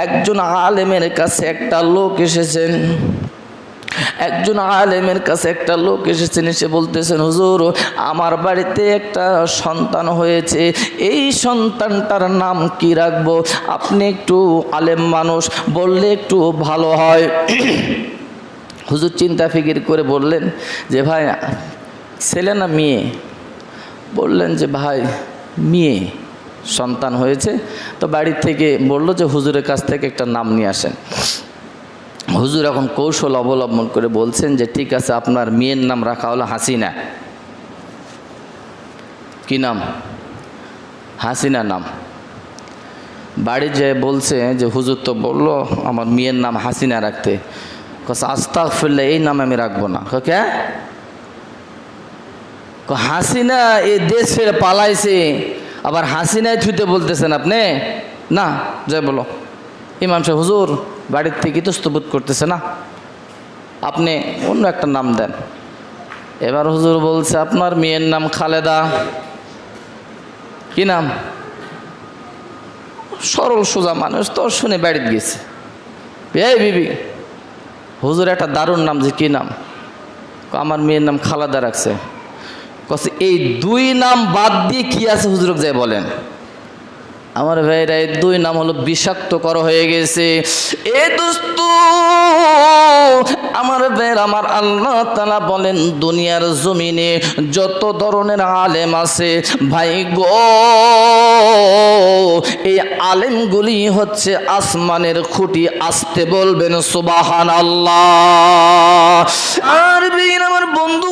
একজন আলেমের কাছে একটা লোক এসেছেন, একজন আলেমের কাছে একটা লোক এসেছেন, এসে বলতেছেন, হুজুর আমার বাড়িতে একটা সন্তান হয়েছে, এই সন্তানটার নাম কি রাখবো? আপনি একটু আলেম মানুষ, বললে একটু ভালো হয়। হুজুর চিন্তা ফিকির করে বললেন যে ভাই ছেলে না মেয়ে? বললেন যে ভাই মেয়ে সন্তান হয়েছে, তো বাড়ির থেকে বলল যে হুজুরের কাছ থেকে একটা নাম নিয়ে আসেন। হুজুর এখন কৌশল অবলম্বন করে বলছেন যে ঠিক আছে, আপনার মেয়ের নাম রাখা হলো হাসিনা। কি নাম? হাসিনা নাম। বাড়ি যেয়ে বলছে যে হুজুর তো বললো আমার মেয়ের নাম হাসিনা রাখতে। আস্তাগফিরুল্লাহ, এই নাম আমি রাখবো না। কে? হাসিনা এই দেশ ছেড়ে পালাইছে, আবার হাসিনায় থুইতে বলতেছেন আপনি? না, যাই বলো ইমাম সাহেব, হুজুর বাড়ির থেকে ইতস্তবোধ করতেছে না, আপনি অন্য একটা নাম দেন। এবার হুজুর বলছে আপনার মেয়ের নাম খালেদা। কি নাম? সরল সোজা মানুষ তো, শুনে বাড়িতে গেছে, এই বিবি হুজুর একটা দারুণ নাম। যে কি নাম? আমার মেয়ের নাম খালেদা রাখছে। এই দুই নাম বাদ দিয়ে কি আছে হুজুর যাই বলেন। আমার ভাইরা এই দুই নাম হলো বিষাক্তকর হয়ে গেছে। এ দোস্ত আমার ভাইরা, আমার আল্লাহ তাআলা বলেন দুনিয়ার জমিনে যত ধরনের আলেম আছে ভাই গো, এই আলেমগুলি হচ্ছে আসমানের খুঁটি। আসতে বলবেন সুবহানাল্লাহ। আর ভাই আমার বন্ধু